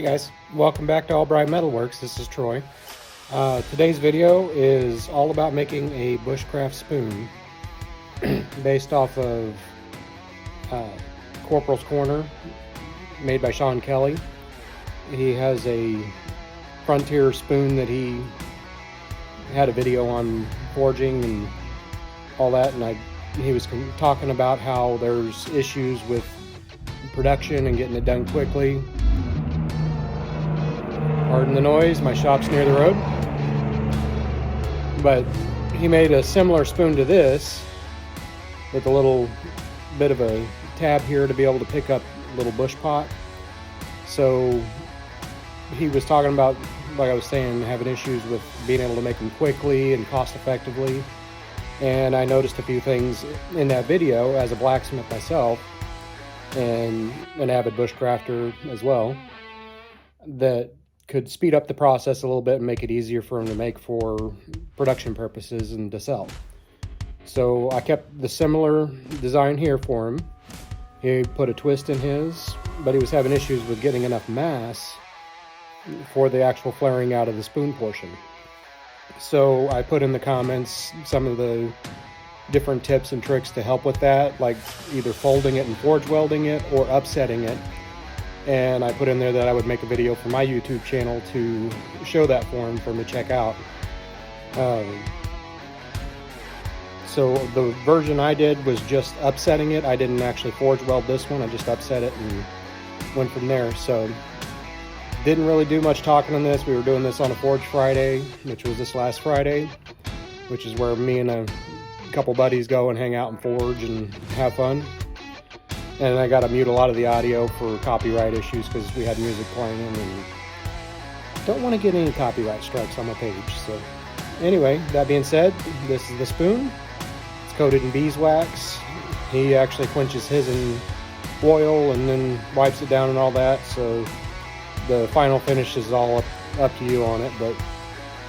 Hey guys, welcome back to Albright Metalworks. This is Troy. Today's video is all about making a bushcraft spoon based off of Corporals Corner, made by Sean Kelly. He has a frontier spoon that he had a video on forging and all that, and he was talking about how there's issues with production and getting it done quickly. Pardon the noise, my shop's near the road. But he made a similar spoon to this with a little bit of a tab here to be able to pick up a little bush pot. So he was talking about, like I was saying, having issues with being able to make them quickly and cost effectively. And I noticed a few things in that video as a blacksmith myself and an avid bushcrafter as well that could speed up the process a little bit and make it easier for him to make for production purposes and to sell. So I kept the similar design here for him. He put a twist in his, but he was having issues with getting enough mass for the actual flaring out of the spoon portion. So I put in the comments some of the different tips and tricks to help with that, like either folding it and forge welding it or upsetting it. And I put in there that I would make a video for my YouTube channel to show that for him to check out. So the version I did was just upsetting it. I didn't actually forge weld this one. I just upset it and went from there. So didn't really do much talking on this. We were doing this on a Forge Friday, which was this last Friday, which is where me and a couple buddies go and hang out and forge and have fun. And I got to mute a lot of the audio for copyright issues because we had music playing and don't want to get any copyright strikes on my page. So anyway, that being said, this is the spoon. It's coated in beeswax. He actually quenches his in oil and then wipes it down and all that. So the final finish is all up to you on it, but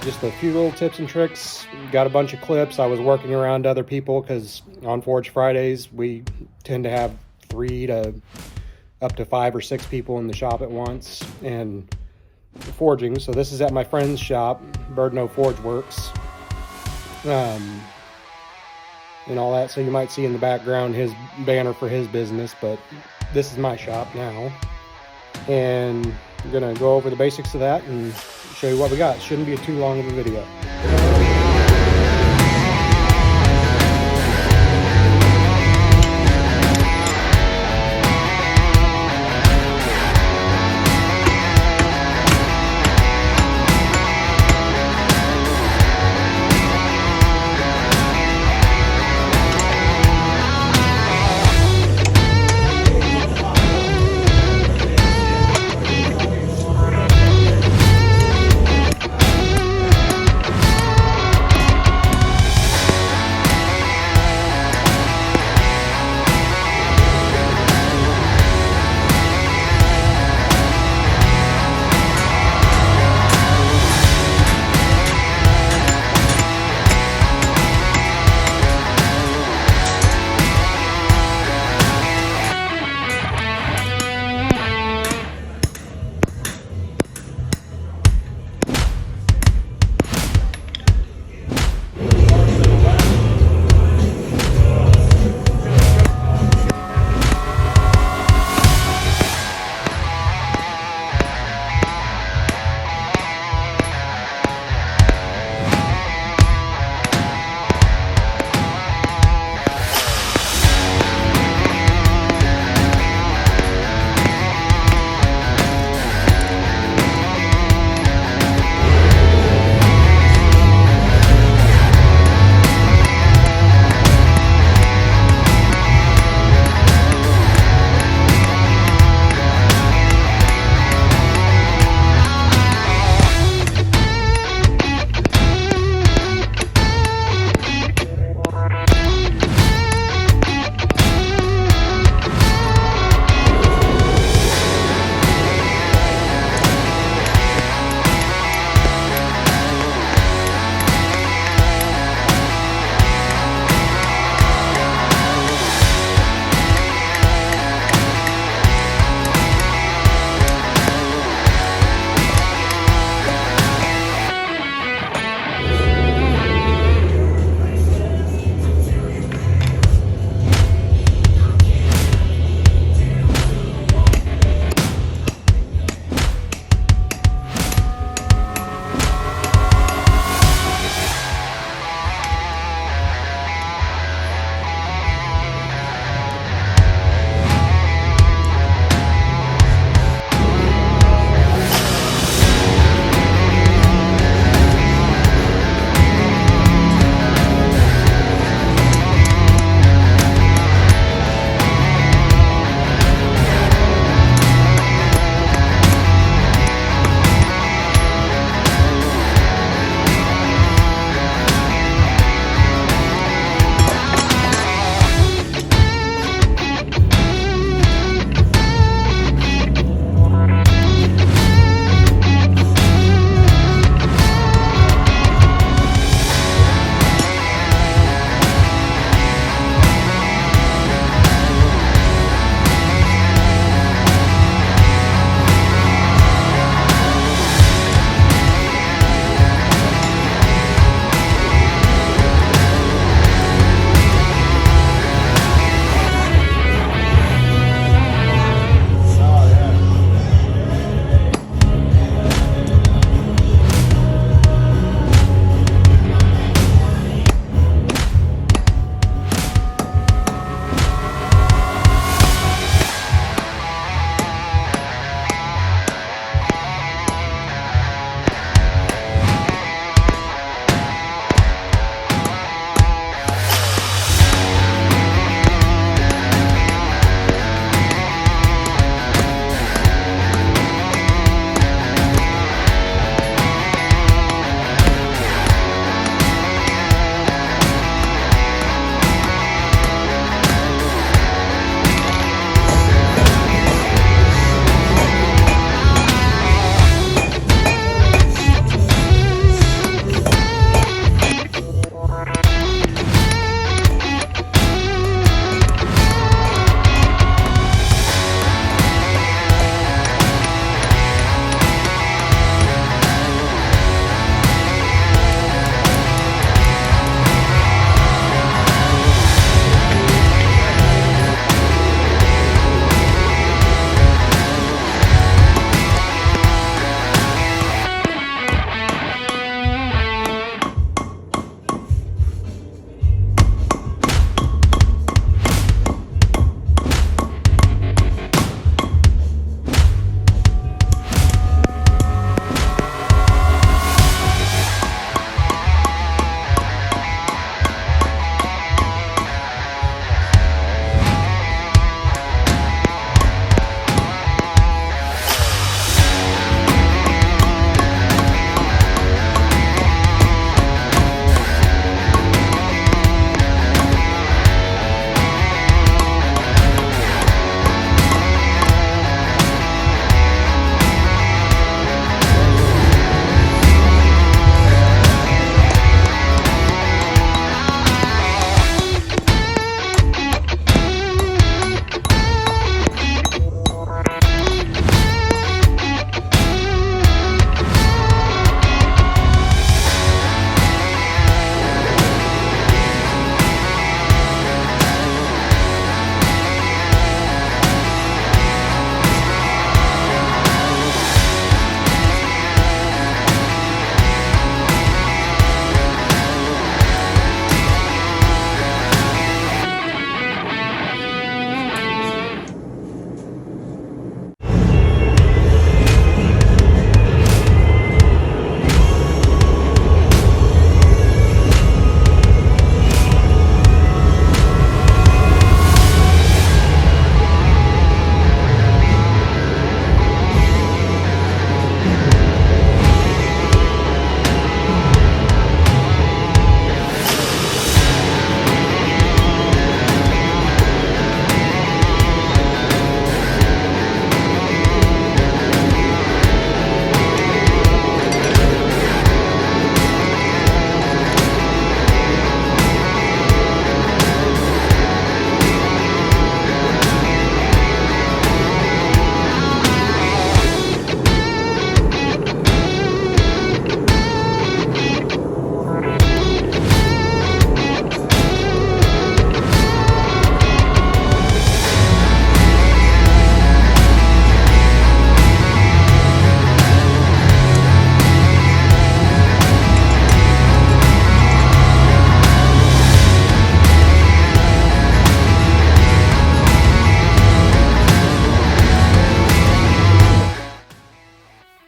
just a few little tips and tricks. Got a bunch of clips. I was working around other people because on Forge Fridays, we tend to have 3 to up to 5 or 6 people in the shop at once and forging. So this is at my friend's shop, Birdno Forge Works, and all that. So you might see in the background his banner for his business, but this is my shop now. And I'm gonna go over the basics of that and show you what we got. Shouldn't be too long of a video.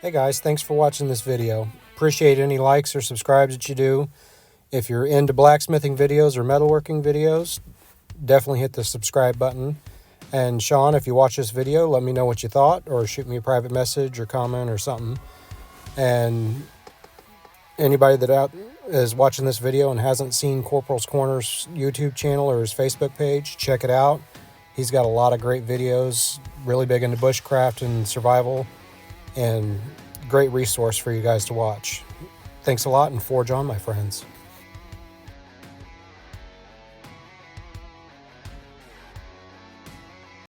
Hey guys, thanks for watching this video. Appreciate any likes or subscribes that you do. If you're into blacksmithing videos or metalworking videos, definitely hit the subscribe button. And Sean, if you watch this video, let me know what you thought, or shoot me a private message or comment or something. And anybody that is watching this video and hasn't seen Corporals Corner's YouTube channel or his Facebook page, check it out. He's got a lot of great videos, really big into bushcraft and survival, and great resource for you guys to watch. Thanks a lot, and forge on, my friends.